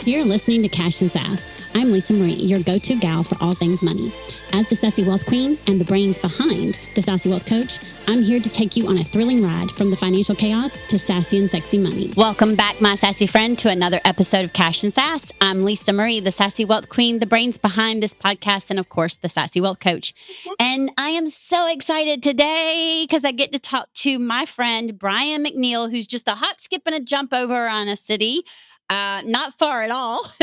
You're listening to Cash and Sass. I'm Lisa Marie, your go-to gal for all things money. As the Sassy Wealth Queen and the brains behind the Sassy Wealth Coach, I'm here to take you on a thrilling ride from the financial chaos to sassy and sexy money. Welcome back, my sassy friend, to another episode of Cash and Sass. I'm Lisa Marie, the Sassy Wealth Queen, the brains behind this podcast, and of course, the Sassy Wealth Coach. And I am so excited today because I get to talk to my friend, Brian McNeill, who's just a hop, skip, and a jump over on a city. Not far at all.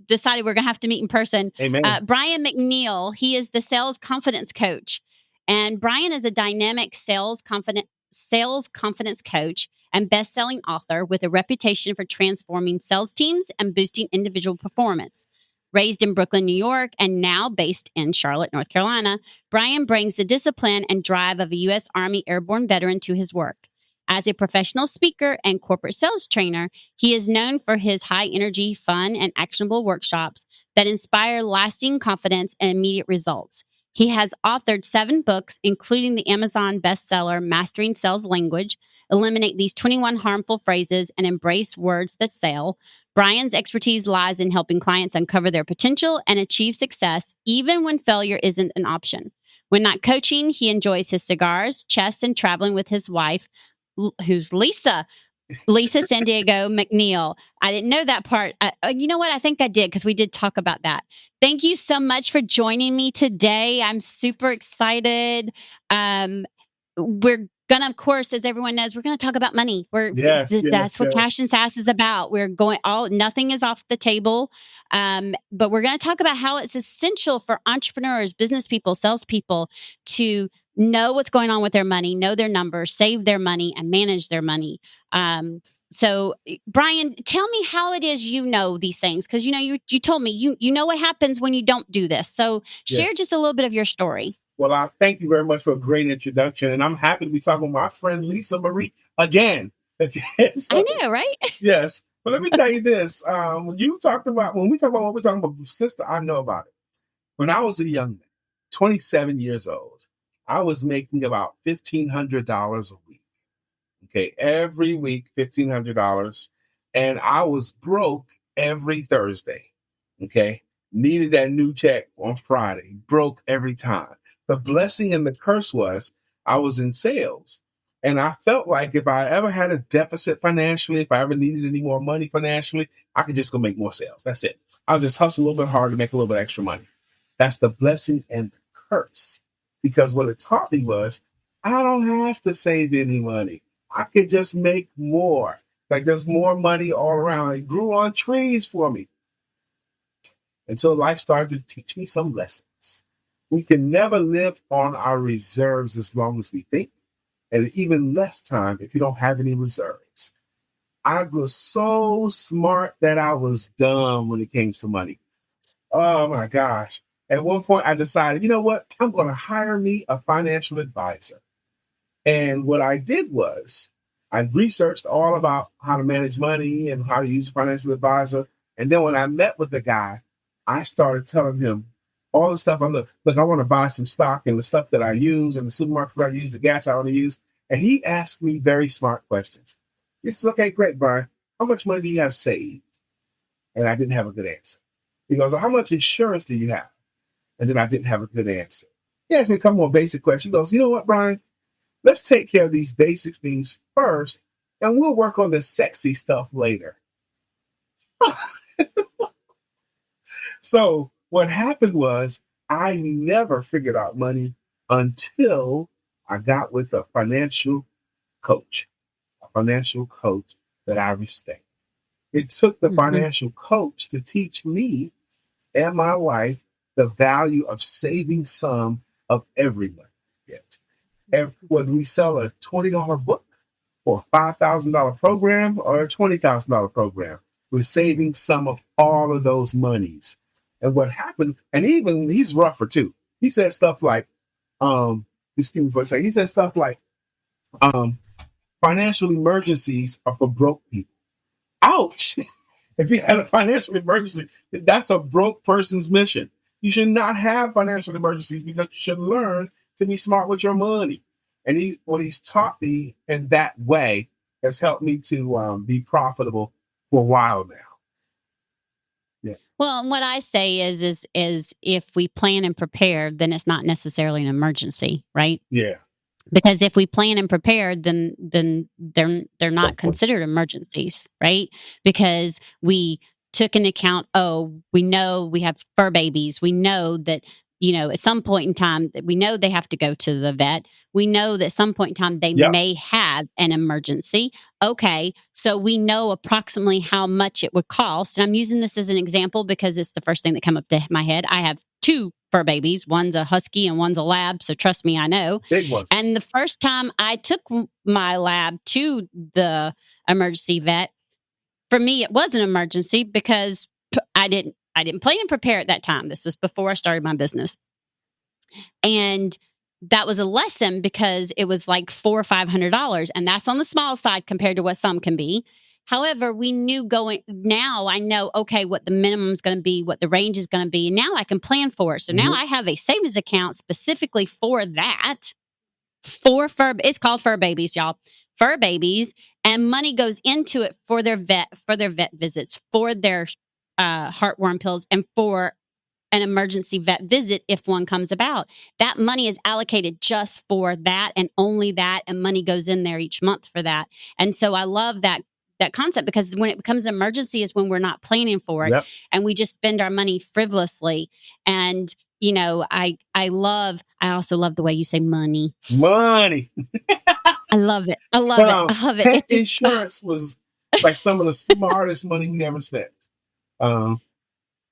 Decided we're going to have to meet in person. Amen. Brian McNeill, he is the sales confidence coach. And Brian is a dynamic sales confidence coach and best-selling author with a reputation for transforming sales teams and boosting individual performance. Raised in Brooklyn, New York, and now based in Charlotte, North Carolina, Brian brings the discipline and drive of a U.S. Army airborne veteran to his work. As a professional speaker and corporate sales trainer, he is known for his high-energy, fun, and actionable workshops that inspire lasting confidence and immediate results. He has authored 7 books, including the Amazon bestseller Mastering Sales Language, Eliminate These 21 Harmful Phrases, and Embrace Words That Sell. Brian's expertise lies in helping clients uncover their potential and achieve success, even when failure isn't an option. When not coaching, he enjoys his cigars, chess, and traveling with his wife, who's Lisa San Diego McNeill. I didn't know that part. You know what? I think I did because we did talk about that. Thank you so much for joining me today. I'm super excited. We're gonna, of course, as everyone knows, we're gonna talk about money. That's what Cash and Sass is about. Nothing is off the table, but we're gonna talk about how it's essential for entrepreneurs, business people, salespeople to know what's going on with their money, know their numbers, save their money, and manage their money. So, Brian, tell me how it is you know these things, because you told me you know what happens when you don't do this. So, share just a little bit of your story. Well, I thank you very much for a great introduction, and I'm happy to be talking with my friend Lisa Marie again. So, I know, right? Yes, but let me tell you this: when we talk about what we're talking about, sister, I know about it. When I was a young man, 27 years old, I was making about $1,500 a week. Okay, every week, $1,500, and I was broke every Thursday. Okay, needed that new check on Friday, broke every time. The blessing and the curse was I was in sales, and I felt like if I ever had a deficit financially, if I ever needed any more money financially, I could just go make more sales. That's it. I'll just hustle a little bit harder to make a little bit extra money. That's the blessing and the curse, because what it taught me was I don't have to save any money. I could just make more. Like there's more money all around. It grew on trees for me until life started to teach me some lessons. We can never live on our reserves as long as we think, and even less time if you don't have any reserves. I was so smart that I was dumb when it came to money. Oh my gosh. At one point I decided, you know what? I'm going to hire me a financial advisor. And what I did was I researched all about how to manage money and how to use a financial advisor. And then when I met with the guy, I started telling him all the stuff. I look, I want to buy some stock and the stuff that I use and the supermarkets I use, the gas I want to use. And he asked me very smart questions. He says, okay, great, Brian. How much money do you have saved? And I didn't have a good answer. He goes, well, how much insurance do you have? And then I didn't have a good answer. He asked me a couple more basic questions. He goes, you know what, Brian? Let's take care of these basic things first, and we'll work on the sexy stuff later. So what happened was I never figured out money until I got with a financial coach that I respect. It took the financial coach to teach me and my wife the value of saving some of every money. And whether we sell a $20 book or a $5,000 program or a $20,000 program, we're saving some of all of those monies. And what happened, and he's rougher too. He said stuff like, excuse me for a second. He said stuff like, financial emergencies are for broke people. Ouch! If you had a financial emergency, that's a broke person's mission. You should not have financial emergencies because you should learn to be smart with your money. And what he's taught me in that way has helped me to be profitable for a while now. Yeah. Well, and what I say is if we plan and prepare, then it's not necessarily an emergency, right? Yeah. Because if we plan and prepare, then they're not considered emergencies, right? Because we took into account, oh, we know we have fur babies. We know that, at some point in time that we know they have to go to the vet. We know that at some point in time they Yep. may have an emergency. Okay, so we know approximately how much it would cost. And I'm using this as an example because it's the first thing that came up to my head. I have two fur babies. One's a husky and one's a lab. So trust me, I know. Big ones. And the first time I took my lab to the emergency vet, for me, it was an emergency because I didn't plan and prepare at that time. This was before I started my business. And that was a lesson because it was like $400 or $500, and that's on the small side compared to what some can be. However, we knew now I know, okay, what the minimum is going to be, what the range is going to be. And now I can plan for it. So now I have a savings account specifically for that, it's called fur babies, y'all. Fur babies, and money goes into it for their vet visits, for their heartworm pills, and for an emergency vet visit if one comes about. That money is allocated just for that and only that, and money goes in there each month for that. And so I love that concept, because when it becomes an emergency is when we're not planning for it. Yep. And we just spend our money frivolously. And I also love the way you say money. Money. I love it. I love it. I love it. Pet insurance was like some of the smartest money we ever spent. Well,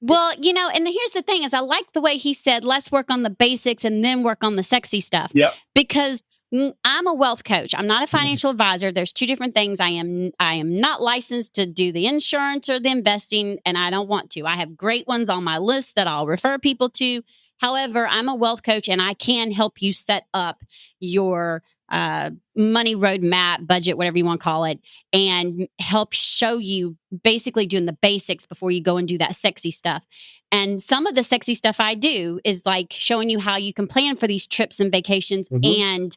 and here's the thing is I like the way he said, let's work on the basics and then work on the sexy stuff. Yep. Because I'm a wealth coach. I'm not a financial advisor. There's two different things. I am not licensed to do the insurance or the investing, and I don't want to. I have great ones on my list that I'll refer people to. However, I'm a wealth coach, and I can help you set up your money roadmap, budget, whatever you want to call it, and help show you basically doing the basics before you go and do that sexy stuff. And some of the sexy stuff I do is like showing you how you can plan for these trips and vacations and,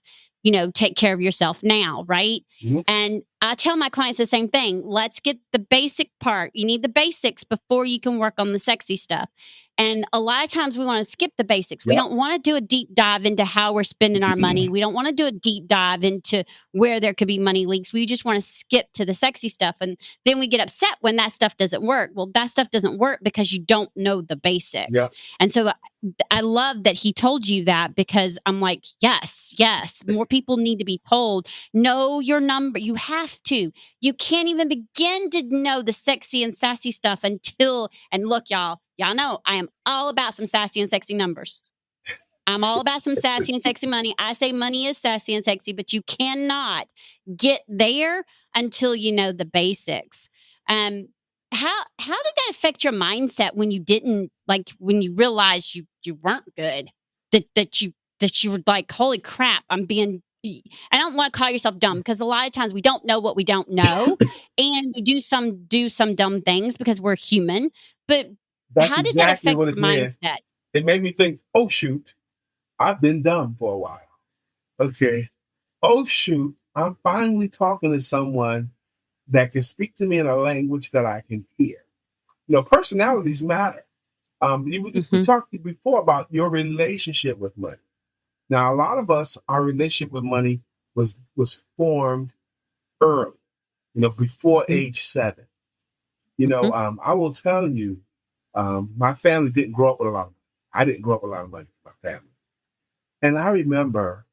take care of yourself now, right? And I tell my clients the same thing. Let's get the basic part. You need the basics before you can work on the sexy stuff. And a lot of times we want to skip the basics. We don't want to do a deep dive into how we're spending our money. We don't want to do a deep dive into where there could be money leaks. We just want to skip to the sexy stuff. And then we get upset when that stuff doesn't work. Well, that stuff doesn't work because you don't know the basics. Yeah. And so I love that he told you that, because I'm like, yes, more people need to be told, know your number. You have to. You can't even begin to know the sexy and sassy stuff until, and look, y'all know I am all about some sassy and sexy numbers. I'm all about some sassy and sexy money. I say money is sassy and sexy, but you cannot get there until you know the basics. How did that affect your mindset when you didn't, like, when you realized you weren't good, that you were like, holy crap, I don't want to call yourself dumb, because a lot of times we don't know what we don't know, and we do some dumb things because we're human. But that's how did exactly that what affect it your did. mindset? It made me think, oh, shoot, I've been dumb for a while. Okay. Oh, shoot, I'm finally talking to someone that can speak to me in a language that I can hear. Personalities matter. We talked before about your relationship with money. Now, a lot of us, our relationship with money was formed early, before age 7. I will tell you, my family didn't grow up with a lot of money. I didn't grow up with a lot of money for my family. And I remember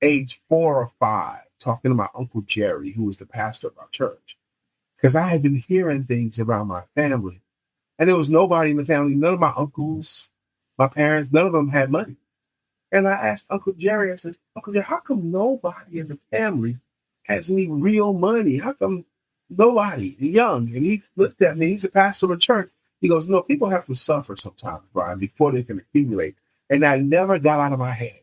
age 4 or 5 talking to my Uncle Jerry, who was the pastor of our church, because I had been hearing things about my family. And there was nobody in the family, none of my uncles, my parents, none of them had money. And I asked Uncle Jerry, I said, Uncle Jerry, how come nobody in the family has any real money? How come nobody, young? And he looked at me, he's a pastor of a church. He goes, no, people have to suffer sometimes, Brian, before they can accumulate. And I never got out of my head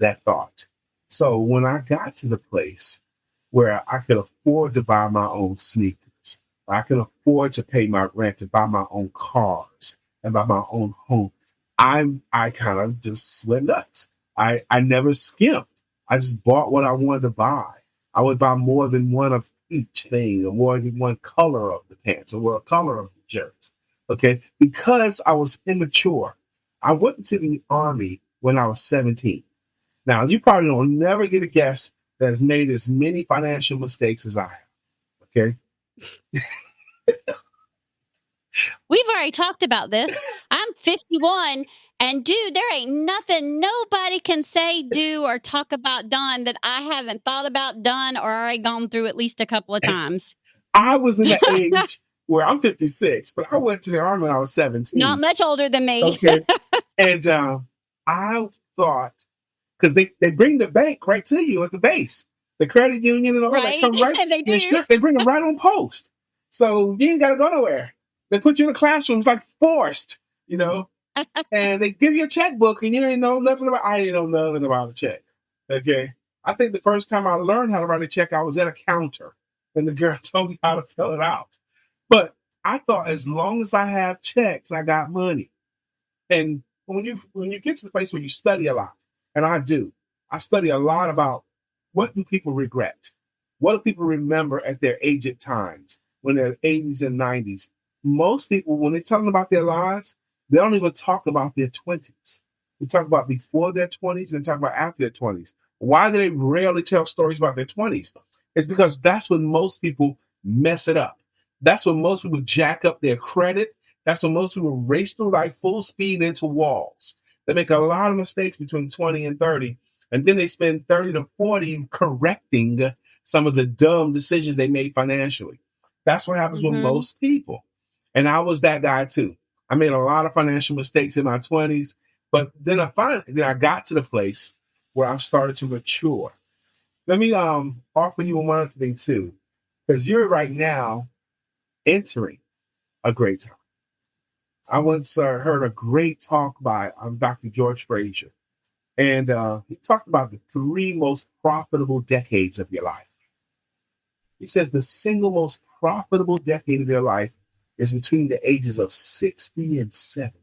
that thought. So when I got to the place where I could afford to buy my own sneakers, I could afford to pay my rent, to buy my own cars and buy my own home, I kind of just went nuts. I never skimped. I just bought what I wanted to buy. I would buy more than one of each thing, or more than one color of the pants, or a color of the shirts. Okay. Because I was immature. I went into the Army when I was 17. Now, you probably don't never get a guest that has made as many financial mistakes as I have. Okay. We've already talked about this. I'm 51, and dude, there ain't nothing nobody can say, do, or talk about done that I haven't thought about, done, or already gone through at least a couple of times. I was in the age where I'm 56, but I went to the Army when I was 17. Not much older than me. Okay. And I thought, because they bring the bank right to you at the base, the credit union and all Right. that come right. And they do. They bring them right on post. So you ain't got to go nowhere. They put you in the classroom. It's like forced, you know, and they give you a checkbook and you didn't know nothing about, I didn't know nothing about a check. Okay. I think the first time I learned how to write a check, I was at a counter and the girl told me how to fill it out. But I thought as long as I have checks, I got money. And when you get to the place where you study a lot, and I do, I study a lot about what do people regret? What do people remember at their aged times when they're 80s and 90s? Most people, when they're talking about their lives, they don't even talk about their 20s. They talk about before their 20s and talk about after their 20s. Why do they rarely tell stories about their 20s? It's because that's when most people mess it up. That's when most people jack up their credit. That's when most people race through life full speed into walls. They make a lot of mistakes between 20 and 30, and then they spend 30 to 40 correcting some of the dumb decisions they made financially. That's what happens with most people. And I was that guy too. I made a lot of financial mistakes in my 20s, but then I got to the place where I started to mature. Let me offer you one other thing too, because you're right now entering a great time. I once heard a great talk by Dr. George Frazier, and he talked about the 3 most profitable decades of your life. He says the single most profitable decade of your life is between the ages of 60 and 70.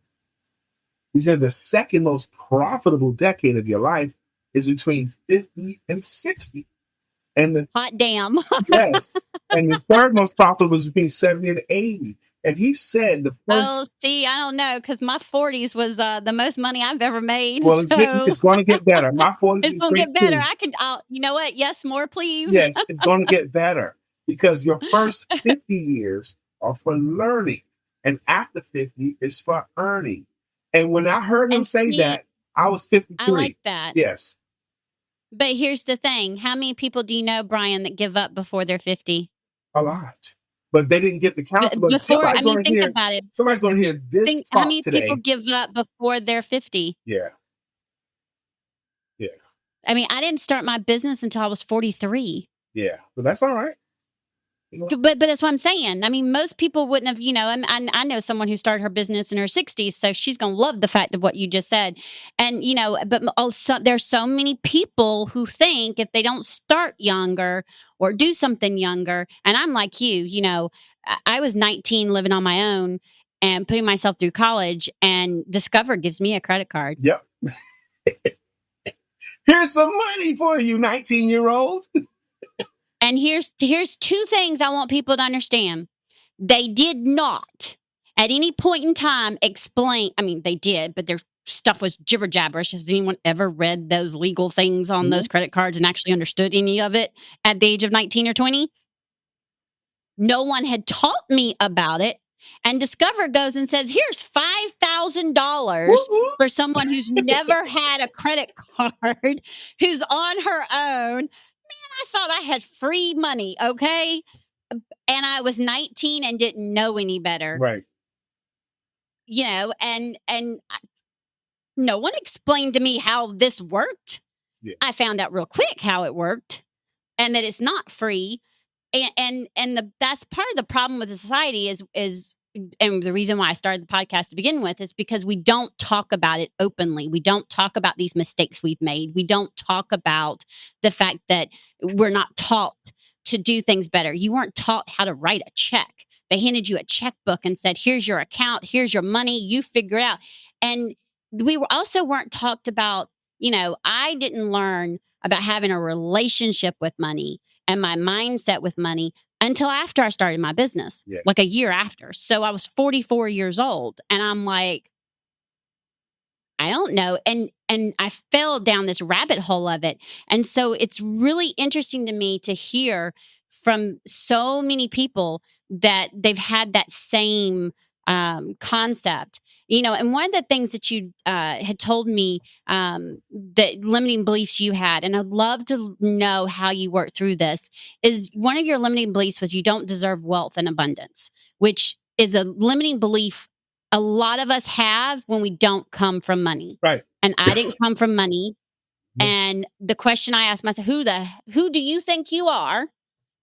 He said the second most profitable decade of your life is between 50 and 60. And hot damn. Yes. And the third most profitable was between 70 and 80. And he said the first. Oh, see, I don't know, because my 40s was the most money I've ever made. Well, it's going to get better. My 40s it's is going to great get better. too. You know what? Yes, more, please. Yes, it's going to get better because your first 50 years are for learning, and after 50 is for earning. And when I heard him say that, I was 53. I like that. Yes. But here's the thing. How many people do you know, Brian, that give up before they're 50? A lot. But they didn't get the counsel. But somebody's going to hear about it. Somebody's going to hear this talk how many today. People give up before they're 50? Yeah. Yeah. I mean, I didn't start my business until I was 43. Yeah. But that's all right. But that's what I'm saying. I mean, most people wouldn't have, and I know someone who started her business in her 60s, so she's going to love the fact of what you just said. And, but also there's so many people who think if they don't start younger or do something younger, and I'm like you, I was 19 living on my own and putting myself through college, and Discover gives me a credit card. Yep. Here's some money for you, 19-year-old. And here's 2 things I want people to understand. They did not at any point in time explain. I mean, they did, but their stuff was jibber jabberish. Has anyone ever read those legal things on those credit cards and actually understood any of it at the age of 19 or 20? No one had taught me about it. And Discover goes and says, here's $5,000 for someone who's never had a credit card, who's on her own. I thought I had free money, okay? And I was 19 and didn't know any better. Right. And no one explained to me how this worked. Yeah. I found out real quick how it worked and that it's not free. And that's part of the problem with the society is and the reason why I started the podcast to begin with is because we don't talk about it openly. We don't talk about these mistakes we've made. We don't talk about the fact that we're not taught to do things better. You weren't taught how to write a check. They handed you a checkbook and said, here's your account, here's your money, you figure it out. And we also weren't talked about, I didn't learn about having a relationship with money and my mindset with money until after I started my business, Yeah. like a year after. So I was 44 years old, and I'm like, I don't know. And I fell down this rabbit hole of it. And so it's really interesting to me to hear from so many people that they've had that same concept. And one of the things that you had told me, that limiting beliefs you had, and I'd love to know how you work through this, is one of your limiting beliefs was you don't deserve wealth and abundance, which is a limiting belief a lot of us have when we don't come from money. Right. And I didn't come from money. And the question I asked myself, who do you think you are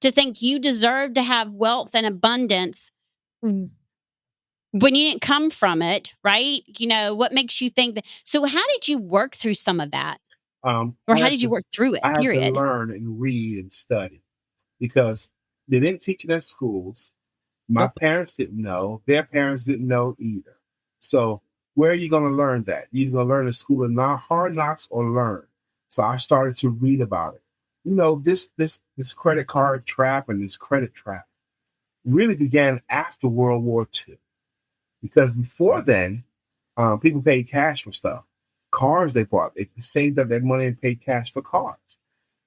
to think you deserve to have wealth and abundance when you didn't come from it, right? What makes you think that? So how did you work through some of that? Or how did you work through it, I had to period? learn and read and study because they didn't teach it at schools. My Nope. parents didn't know. Their parents didn't know either. So where are you going to learn that? You're going to learn in school of hard knocks or learn. So I started to read about it. This credit card trap and this credit trap really began after World War II. Because before then, people paid cash for stuff. Cars they bought. They saved up their money and paid cash for cars.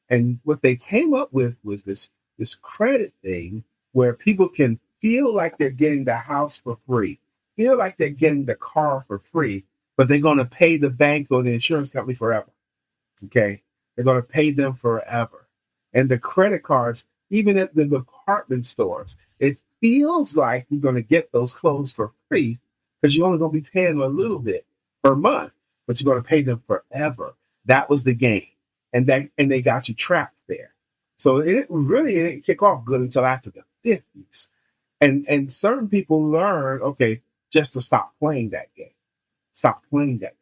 And what they came up with was this credit thing where people can feel like they're getting the house for free, feel like they're getting the car for free, but they're going to pay the bank or the insurance company forever. Okay. They're going to pay them forever. And the credit cards, even at the department stores, it feels like you're going to get those clothes for free because you're only going to be paying a little bit per month, but you're going to pay them forever. That was the game. And they got you trapped there. So it didn't kick off good until after the 50s. And certain people learn, okay, just to stop playing that game. Stop playing that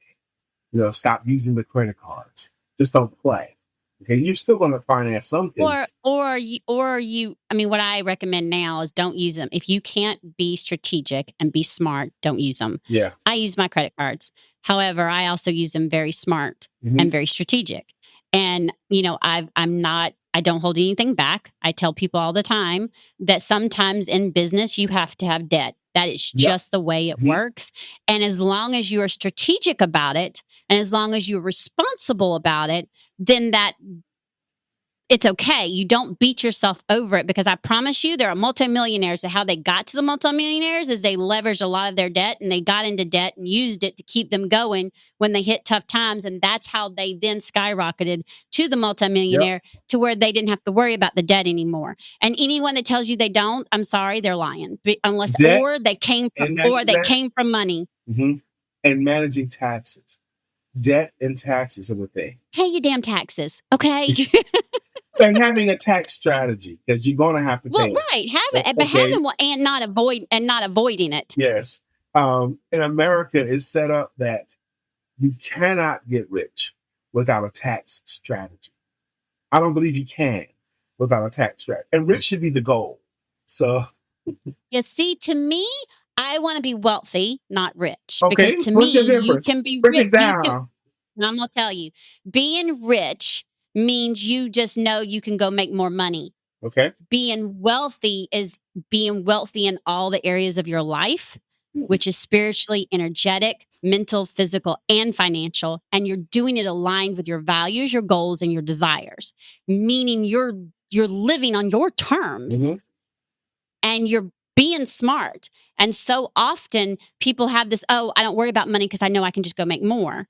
game. Stop using the credit cards. Just don't play. Okay, you're still going to finance some things. Or you. I mean, what I recommend now is don't use them. If you can't be strategic and be smart, don't use them. Yeah. I use my credit cards. However, I also use them very smart and very strategic. And I don't hold anything back. I tell people all the time that sometimes in business you have to have debt. That is just the way it works. And as long as you are strategic about it, and as long as you're responsible about it, then it's okay. You don't beat yourself over it, because I promise you there are multimillionaires that how they got to the multimillionaires is they leveraged a lot of their debt, and they got into debt and used it to keep them going when they hit tough times. And that's how they then skyrocketed to the multimillionaire to where they didn't have to worry about the debt anymore. And anyone that tells you they don't, I'm sorry, they're lying. Unless Debt, or they came from money. And managing taxes. Debt and taxes are the thing. Pay your damn taxes, okay? And having a tax strategy, because you're going to have to pay. Well, right, have it, but having one and not avoiding it. Yes, in America, it's set up that you cannot get rich without a tax strategy. I don't believe you can without a tax strategy, and rich should be the goal. So, you see, to me, I want to be wealthy, not rich. Okay, because to what's me, your difference? You can be Break rich. it down. And I'm gonna tell you, being rich means you just know you can go make more money. Okay. Being wealthy is being wealthy in all the areas of your life, which is spiritually, energetic, mental, physical, and financial. And you're doing it aligned with your values, your goals, and your desires. Meaning you're living on your terms, and you're being smart. And so often people have this, I don't worry about money because I know I can just go make more.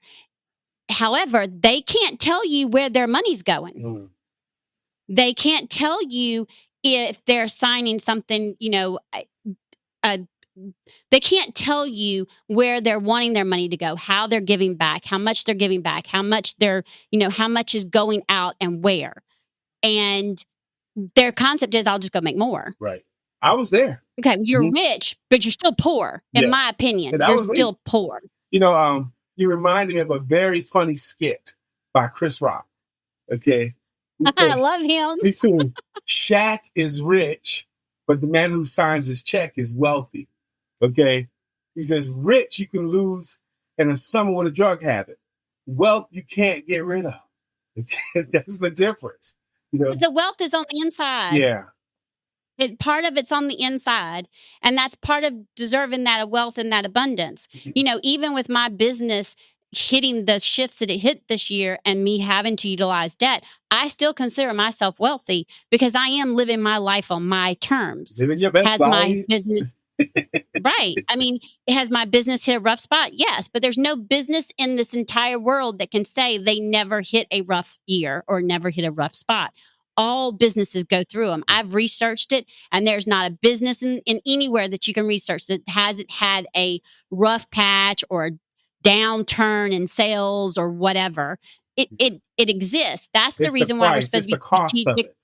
However, they can't tell you where their money's going. They can't tell you if they're signing something, they can't tell you where they're wanting their money to go, how they're giving back, how much they're giving back, how much how much is going out and where. And their concept is, I'll just go make more. Right. I was there. Okay, you're rich, but you're still poor, in my opinion. You're still poor. You reminded me of a very funny skit by Chris Rock. Okay. I love him. Me too. Shaq is rich, but the man who signs his check is wealthy. Okay. He says, rich you can lose in a summer with a drug habit. Wealth you can't get rid of. Okay? That's the difference. Because the wealth is on the inside. Yeah. Part of it's on the inside, and that's part of deserving that wealth and that abundance. Even with my business hitting the shifts that it hit this year and me having to utilize debt, I still consider myself wealthy because I am living my life on my terms. Living your best Has my life. business right. I mean, has my business hit a rough spot? Yes, but there's no business in this entire world that can say they never hit a rough year or never hit a rough spot. All businesses go through them. I've researched it, and there's not a business in anywhere that you can research that hasn't had a rough patch or a downturn in sales or whatever. It exists. That's the It's the reason why we're price. supposed It's to the be cost of strategic. it.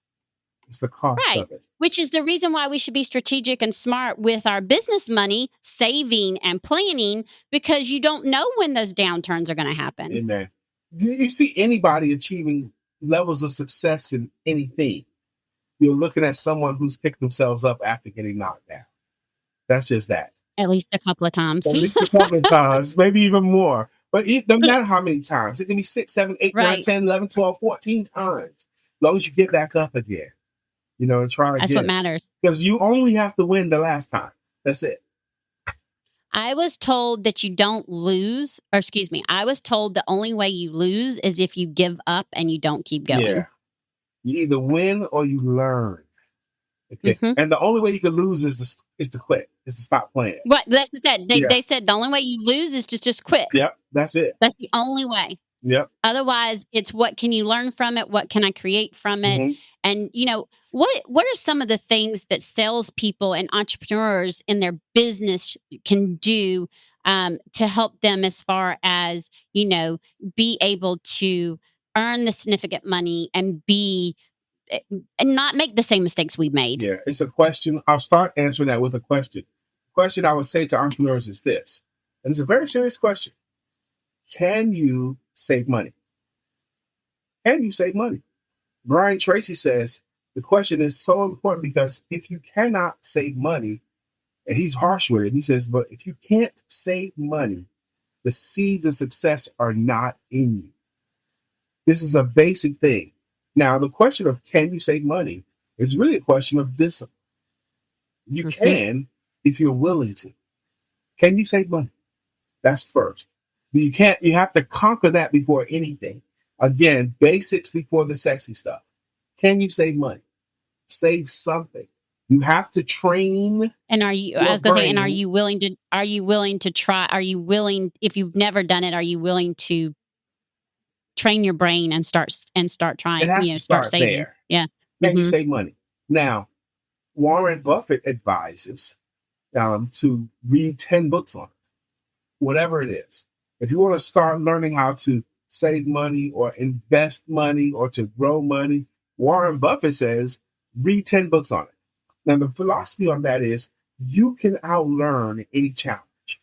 It's the cost Right. of it. Which is the reason why we should be strategic and smart with our business money, saving and planning, because you don't know when those downturns are going to happen. Amen. Do you see anybody achieving levels of success in anything? You're looking at someone who's picked themselves up after getting knocked down. That's just that. At least a couple of times. At least a couple of times, maybe even more. But it doesn't matter how many times. It can be 6, 7, 8, 9, Right. 10, 11, 12, 14 times. As long as you get back up again, and try That's what again. matters. Because you only have to win the last time. That's it. I was told that you don't lose, or excuse me, I was told the only way you lose is if you give up and you don't keep going. Yeah. You either win or you learn. Okay. Mhm. And the only way you can lose is to quit, is to stop playing. What that's what they said. Yeah. They said the only way you lose is to just quit. Yep. That's it. That's the only way. Yep. Otherwise, it's what can you learn from it? What can I create from it? Mhm. And what are some of the things that salespeople and entrepreneurs in their business can do to help them as far as be able to earn the significant money and and not make the same mistakes we've made? Yeah. It's a question. I'll start answering that with a question. The question I would say to entrepreneurs is this, and it's a very serious question. Can you save money? Can you save money? Brian Tracy says the question is so important because if you cannot save money, and he's harsh with it, he says, but if you can't save money, the seeds of success are not in you. This is a basic thing. Now, the question of can you save money is really a question of discipline. You Mhm. can if you're willing to. Can you save money? That's first. You can't. You have to conquer that before anything. Again, basics before the sexy stuff. Can you save money? Save something. You have to train. And are you? your I was going to say, and brain. are you willing to? Are you willing to try? Are you willing? If you've never done it, are you willing to train your brain and start trying? It has to start start saving. there. Yeah. Can you Mhm. save money? Now, Warren Buffett advises to read 10 books on it, whatever it is. If you want to start learning how to save money or invest money or to grow money, Warren Buffett says, read 10 books on it. Now, the philosophy on that is you can outlearn any challenge.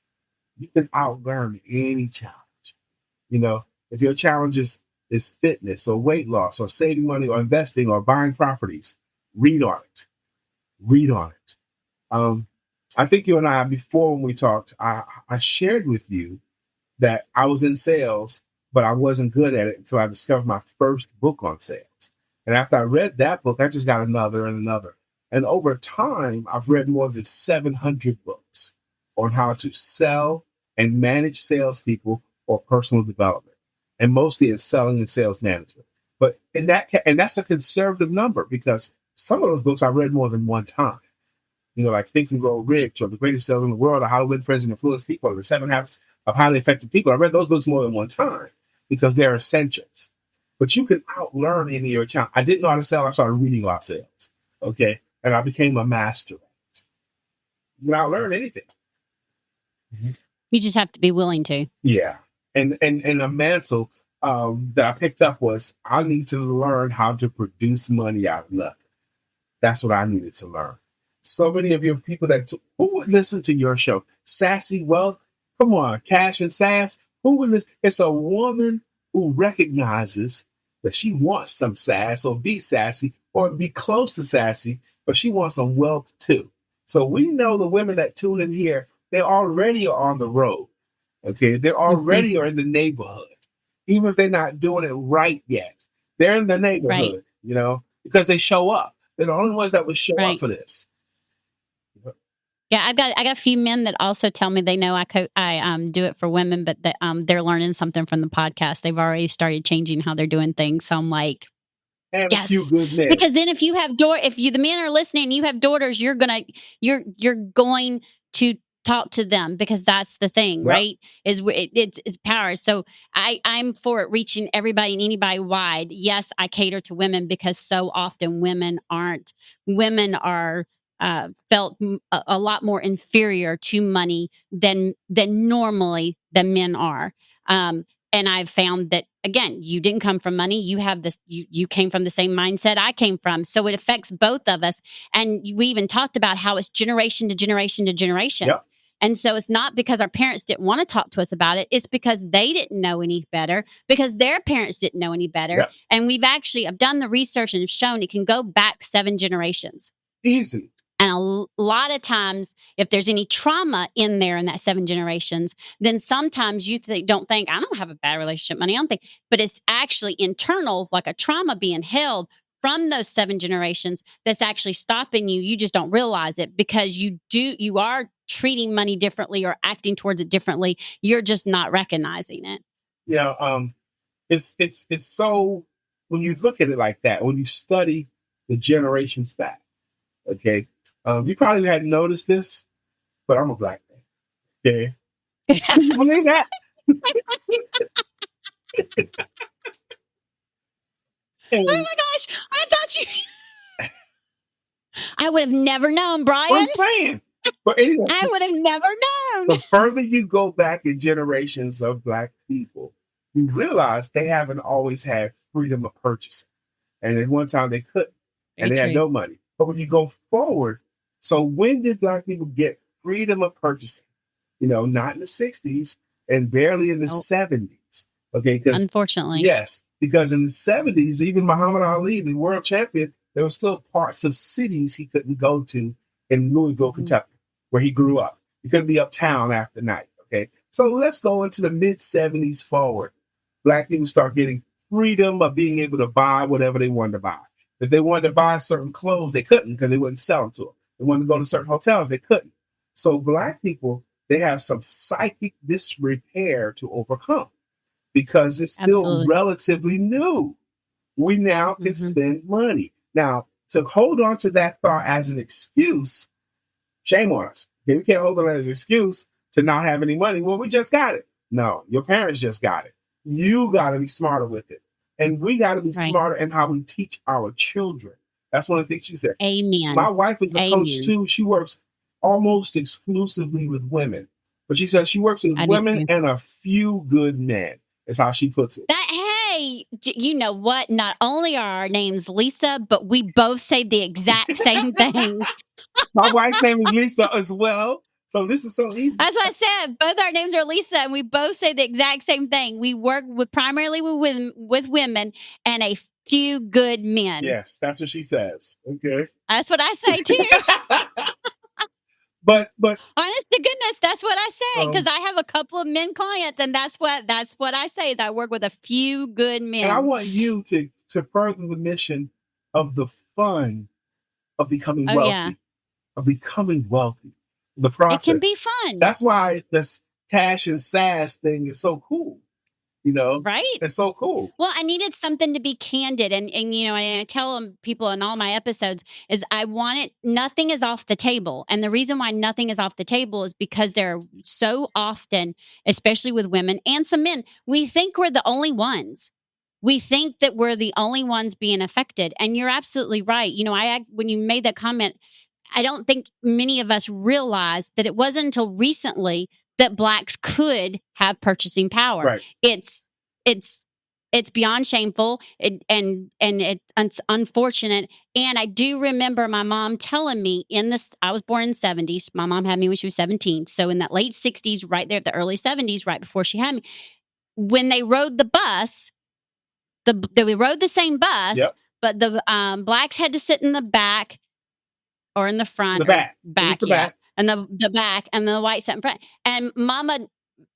You can outlearn any challenge. If your challenge is fitness or weight loss or saving money or investing or buying properties, read on it. Read on it. I think you and I, before when we talked, I shared with you that I was in sales, but I wasn't good at it until I discovered my first book on sales. And after I read that book, I just got another and another. And over time, I've read more than 700 books on how to sell and manage salespeople or personal development, and mostly in selling and sales management. But that's a conservative number because some of those books I read more than one time. Like Think and Grow Rich or The Greatest Sales in the World or How to Win Friends and Influence People or The 7 Habits of Highly Effective People. I read those books more than one time because they're essentials. But you can outlearn any of your challenge. I didn't know how to sell. I started reading about sales. Okay. And I became a master. You can outlearn anything. You just have to be willing to. Yeah. And a mantle that I picked up was I need to learn how to produce money out of nothing. That's what I needed to learn. So many of your people who would listen to your show, Sassy Wealth, come on, Cash and Sass, who would listen? It's a woman who recognizes that she wants some sass or be sassy or be close to sassy, but she wants some wealth too. So we know the women that tune in here, they already are on the road. Okay. They already are in the neighborhood. Even if they're not doing it right yet, they're in the neighborhood, because they show up. They're the only ones that would show up for this. Yeah, I got a few men that also tell me they know I do it for women, but that they're learning something from the podcast. They've already started changing how they're doing things. So I'm like, and yes, a few good men. Because then if you have the men are listening, and you have daughters, you're going to talk to them, because that's the thing, right? It's power. So I'm for it reaching everybody and anybody wide. Yes, I cater to women because so often women are felt a lot more inferior to money than normally than men are. And I've found that, again, you didn't come from money. You have this, you came from the same mindset I came from. So it affects both of us. And we even talked about how it's generation to generation to generation. Yep. And so it's not because our parents didn't want to talk to us about it. It's because they didn't know any better, because their parents didn't know any better. Yep. And I've done the research and shown it can go back 7 generations. Easy. And a lot of times, if there's any trauma in there in that 7 generations, then sometimes you don't think, I don't have a bad relationship with money. I don't think, but it's actually internal, like a trauma being held from those 7 generations that's actually stopping you. You just don't realize it, because you are treating money differently or acting towards it differently. You're just not recognizing it. Yeah. It's so, when you look at it like that, when you study the generations back, okay. You probably hadn't noticed this, but I'm a black man. Okay. Can you believe that? Oh my gosh. I thought I would have never known, Brian. I'm saying. But anyway, I would have never known. The further you go back in generations of black people, you realize they haven't always had freedom of purchasing. And at one time they couldn't. And they had no money. But when you go forward, so when did black people get freedom of purchasing? Not in the 60s and barely in the 70s. Okay. Unfortunately. Yes. Because in the 70s, even Muhammad Ali, the world champion, there were still parts of cities he couldn't go to in Louisville, Kentucky, where he grew up. He couldn't be uptown after night. Okay. So let's go into the mid 70s forward. Black people start getting freedom of being able to buy whatever they wanted to buy. If they wanted to buy certain clothes, they couldn't, because they wouldn't sell them to them. They wanted to go to certain hotels, they couldn't. So black people, they have some psychic disrepair to overcome, because it's still relatively new. We now can spend money. Now, to hold on to that thought as an excuse, shame on us. Okay, we can't hold on as an excuse to not have any money. Well, we just got it. No, your parents just got it. You got to be smarter with it. And we got to be smarter in how we teach our children. That's one of the things she said. Amen. My wife is a coach too. She works almost exclusively with women. But she says she works with women and a few good men. Is how she puts it. Hey, you know what? Not only are our names Lisa, but we both say the exact same thing. My wife's name is Lisa as well. So this is so easy. That's what I said. Both our names are Lisa, and we both say the exact same thing. We work primarily with women and a few good men. Yes, that's what she says. Okay. That's what I say too. But honest to goodness, that's what I say, because I have a couple of men clients, and that's what I say is I work with a few good men. And I want you to further the mission of the fun of becoming wealthy. Yeah. Of becoming wealthy. The process. It can be fun. That's why this cash and sass thing is so cool. Right? It's so cool. Well, I needed something to be candid. And I tell people in all my episodes is nothing is off the table. And the reason why nothing is off the table is because there are so often, especially with women and some men, we think we're the only ones. We think that we're the only ones being affected. And you're absolutely right. When you made that comment, I don't think many of us realized that it wasn't until recently that Blacks could have purchasing power. Right. It's beyond shameful and it's unfortunate. And I do remember my mom telling me I was born in the 70s. My mom had me when she was 17. So in that late 60s, right there at the early 70s, right before she had me, when they rode the bus, we rode the same bus, but the Blacks had to sit in the back or in the front. The back. The back. And the back, and the white sat in front. And Mama,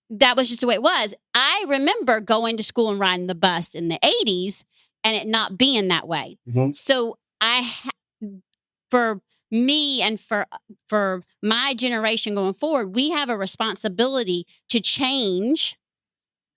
that was just the way it was. I remember going to school and riding the bus in the 80s and it not being that way. Mm-hmm. So for me and for my generation going forward, we have a responsibility to change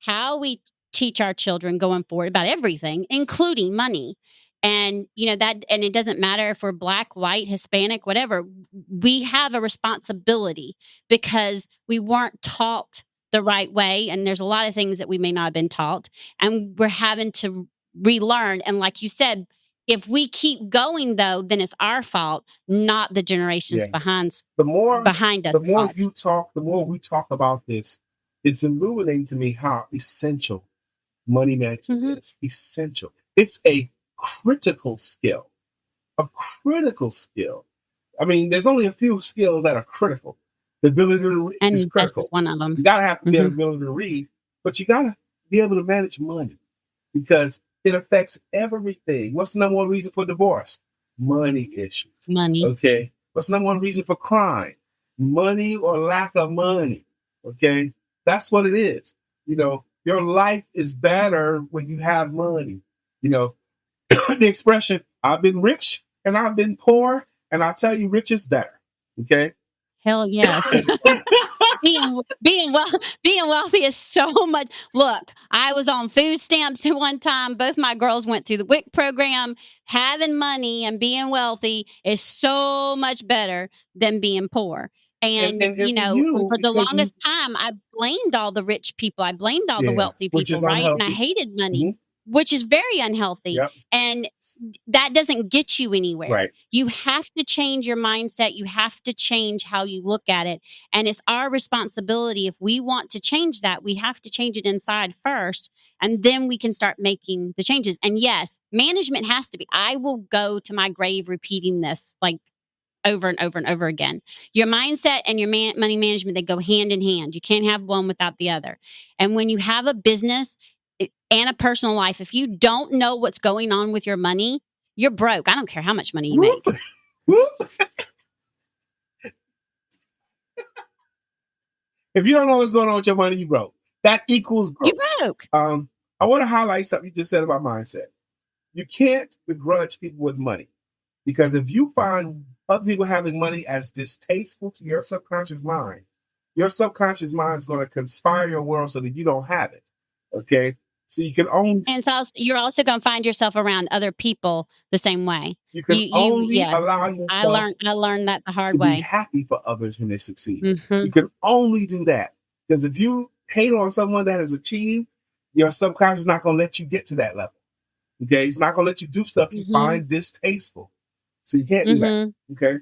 how we teach our children going forward about everything, including money. And, and it doesn't matter if we're Black, white, Hispanic, whatever, we have a responsibility because we weren't taught the right way. And there's a lot of things that we may not have been taught. And we're having to relearn. And like you said, if we keep going, though, then it's our fault, not the generations behind us. The more you talk, the more we talk about this, it's illuminating to me how essential money management is. Essential. It's a critical skill. A critical skill. I mean, there's only a few skills that are critical. The ability to read is critical. That's one of them. You gotta have to be able to read, but you gotta be able to manage money because it affects everything. What's the number one reason for divorce? Money issues. Money. Okay. What's the number one reason for crime? Money or lack of money. Okay. That's what it is. Your life is better when you have money. The expression, I've been rich and I've been poor, and I'll tell you, rich is better. Okay. Hell yes. being wealthy is so much. Look, I was on food stamps at one time. Both my girls went through the WIC program. Having money and being wealthy is so much better than being poor. And for the longest time, I blamed all the rich people. I blamed all the wealthy people, right? Unhealthy. And I hated money, which is very unhealthy. Yep. And that doesn't get you anywhere. Right. You have to change your mindset. You have to change how you look at it. And it's our responsibility. If we want to change that, we have to change it inside first. And then we can start making the changes. And yes, management has to be. I will go to my grave repeating this like over and over and over again. Your mindset and your money management, they go hand in hand. You can't have one without the other. And when you have a business and a personal life, if you don't know what's going on with your money, you're broke. I don't care how much money you make. If you don't know what's going on with your money, you broke. That equals broke. You broke. I want to highlight something you just said about mindset. You can't begrudge people with money, because if you find other people having money as distasteful to your subconscious mind is going to conspire your world so that you don't have it. Okay? So you can only... And so you're also going to find yourself around other people the same way. You can only allow yourself... I learned that the hard to way. Be happy for others when they succeed. You can only do that. Because if you hate on someone that has achieved, your subconscious is not going to let you get to that level. Okay? It's not going to let you do stuff you find distasteful. So you can't do that. Okay?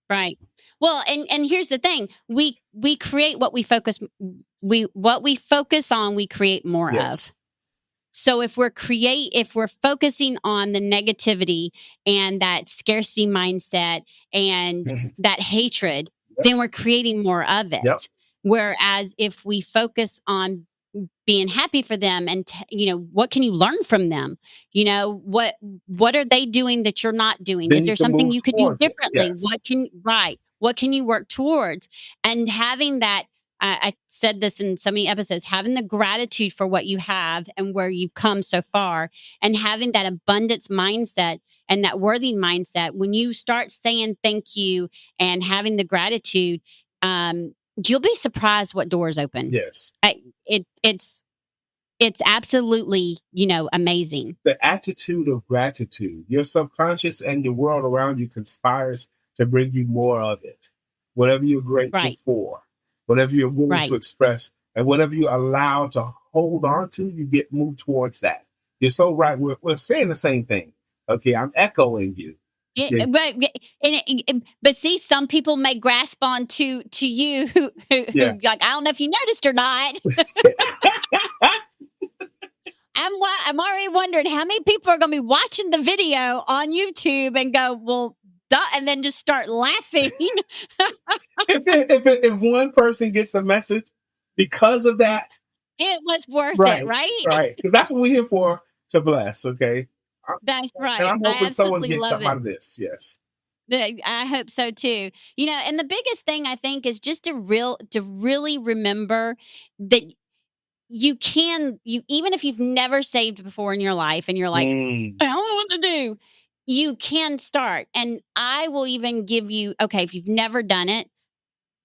Right. Well, and here's the thing. We create what we focus on, we create more of. So if we're focusing on the negativity and that scarcity mindset and that hatred, then we're creating more of it. Yep. Whereas if we focus on being happy for them and what can you learn from them? What are they doing that you're not doing? Then is there something you could do differently? Yes. What can you work towards? And having that, I said this in so many episodes, having the gratitude for what you have and where you've come so far, and having that abundance mindset and that worthy mindset, when you start saying thank you and having the gratitude, you'll be surprised what doors open. Yes. It's absolutely, amazing. The attitude of gratitude, your subconscious and your world around you conspires to bring you more of it. Whatever you're grateful for, whatever you're willing to express, and whatever you allow to hold on to, you get moved towards that. You're so right. We're saying the same thing. Okay, I'm echoing you. But see, some people may grasp on to you who like, I don't know if you noticed or not. I'm already wondering how many people are going to be watching the video on YouTube and go, well, duh, and then just start laughing. if one person gets the message because of that, it was worth it, right? Right, because that's what we're here for, to bless. Okay. That's right. And I'm hoping someone gets something out of this. Yes. I hope so too. And the biggest thing I think is just to really remember that even if you've never saved before in your life and you're like, I don't know what to do. you can start. And I will even give you, okay, if you've never done it,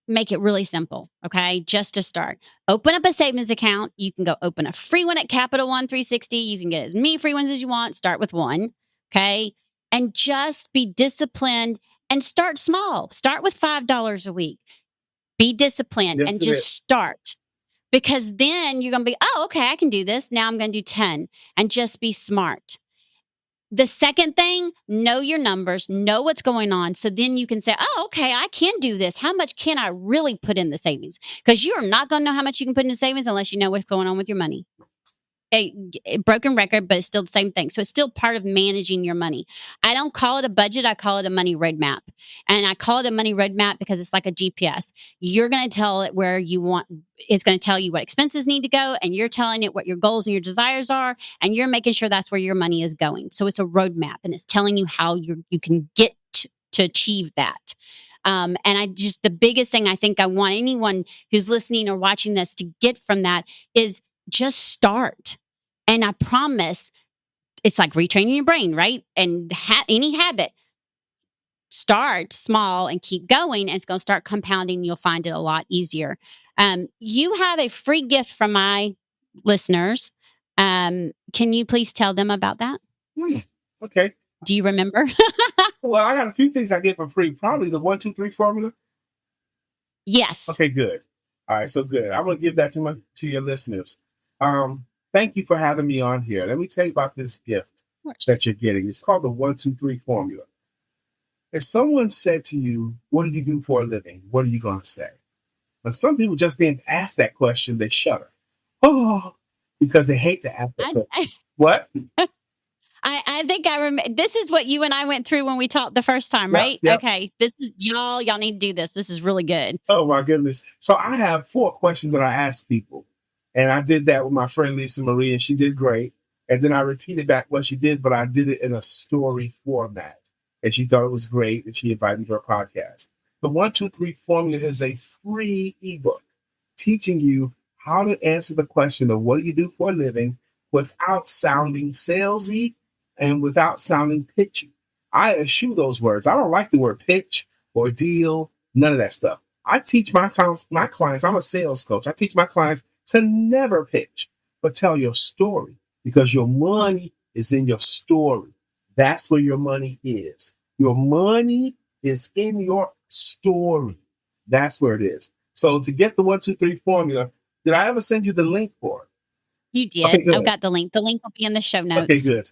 make it really simple. Okay. Just to start, open up a savings account. You can go open a free one at Capital One 360. You can get as many free ones as you want. Start with one. Okay. And just be disciplined and start small. Start with $5 a week. Be disciplined and just start, because then you're going to be, oh, okay, I can do this. Now I'm going to do 10, and just be smart. The second thing, know your numbers, know what's going on. So then you can say, oh, okay, I can do this. How much can I really put in the savings? Because you're not going to know how much you can put in the savings unless you know what's going on with your money. A broken record, but it's still the same thing. So it's still part of managing your money. I don't call it a budget. I call it a money roadmap. And I call it a money roadmap because it's like a GPS. You're going to tell it where you want, it's going to tell you what expenses need to go. And you're telling it what your goals and your desires are. And you're making sure that's where your money is going. So it's a roadmap, and it's telling you how you can get to achieve that. And the biggest thing I think I want anyone who's listening or watching this to get from that is just start. And I promise, it's like retraining your brain, right? And any habit, start small and keep going, and it's going to start compounding. You'll find it a lot easier. You have a free gift from my listeners. Can you please tell them about that? Okay. Do you remember? Well, I got a few things I get for free. Probably the 1, 2, 3 formula. Yes. Okay, good. All right, so good. I'm going to give that to your listeners. Thank you for having me on here. Let me tell you about this gift that you're getting. It's called the 1, 2, 3 formula. If someone said to you, what do you do for a living? What are you going to say? But some people just being asked that question, they shudder. Oh, because they hate to ask that question. What? I think I remember. This is what you and I went through when we talked the first time, right? Yep. Okay. This is y'all need to do this. This is really good. Oh my goodness. So I have 4 questions that I ask people. And I did that with my friend Lisa Marie, and she did great. And then I repeated back what she did, but I did it in a story format. And she thought it was great, and she invited me to her podcast. The 1, 2, 3 formula is a free ebook teaching you how to answer the question of what do you do for a living without sounding salesy and without sounding pitchy. I eschew those words. I don't like the word pitch or deal, none of that stuff. I teach my clients, I'm a sales coach. I teach my clients to never pitch, but tell your story, because your money is in your story. That's where your money is. Your money is in your story. That's where it is. So to get the 1, 2, 3 formula, did I ever send you the link for it? You did. Okay, I've got the link. The link will be in the show notes. Okay, good.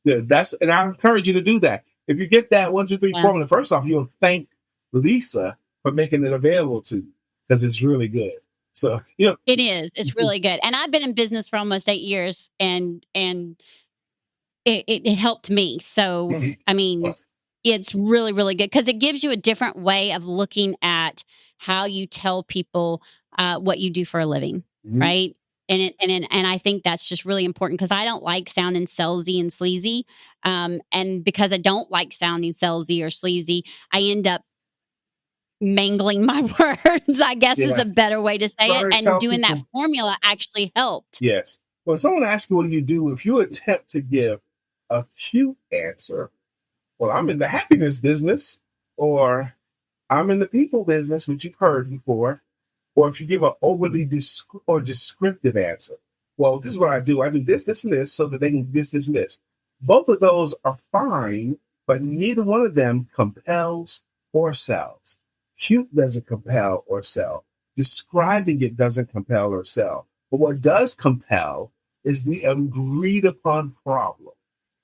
Good. And I encourage you to do that. If you get that 1, 2, 3 formula, first off, you'll thank Lisa for making it available to you, because it's really good. So, it is. It's really good. And I've been in business for almost 8 years, and it helped me. So, I mean, it's really, really good because it gives you a different way of looking at how you tell people what you do for a living, right? And I think that's just really important, because I don't like sounding salesy and sleazy. And because I don't like sounding salesy or sleazy, I end up mangling my words, I guess is a better way to say it. And doing that formula actually helped. Yes. Well, someone asks you, what do you do? If you attempt to give a cute answer, well, I'm in the happiness business, or I'm in the people business, which you've heard before. Or if you give an overly descriptive answer, well, this is what I do. I do this, this, and this, so that they can do this, this, and this. Both of those are fine, but neither one of them compels or sells. Cute doesn't compel or sell. Describing it doesn't compel or sell. But what does compel is the agreed upon problem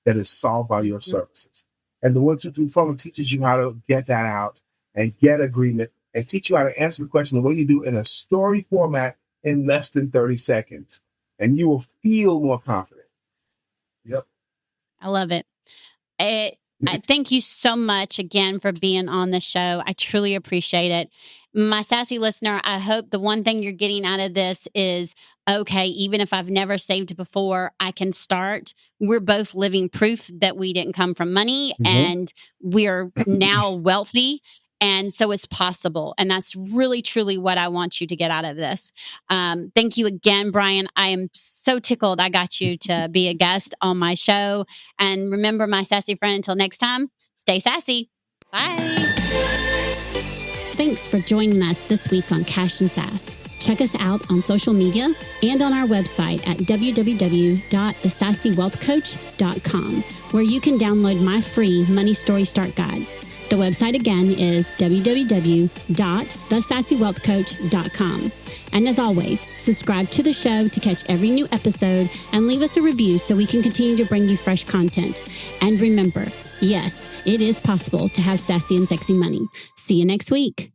that is solved by your services. And the 1, 2, 3 formula teaches you how to get that out and get agreement, and teach you how to answer the question of what do you do in a story format in less than 30 seconds. And you will feel more confident. Yep. I love it. I thank you so much again for being on the show. I truly appreciate it. My sassy listener, I hope the one thing you're getting out of this is, okay, even if I've never saved before, I can start. We're both living proof that we didn't come from money, and we're now wealthy. And so it's possible. And that's really, truly what I want you to get out of this. Thank you again, Brian. I am so tickled I got you to be a guest on my show. And remember, my sassy friend, until next time, stay sassy. Bye. Thanks for joining us this week on Cash and Sass. Check us out on social media and on our website at www.thesassywealthcoach.com, where you can download my free Money Story Start Guide. The website again is www.thesassywealthcoach.com. And as always, subscribe to the show to catch every new episode and leave us a review so we can continue to bring you fresh content. And remember, yes, it is possible to have sassy and sexy money. See you next week.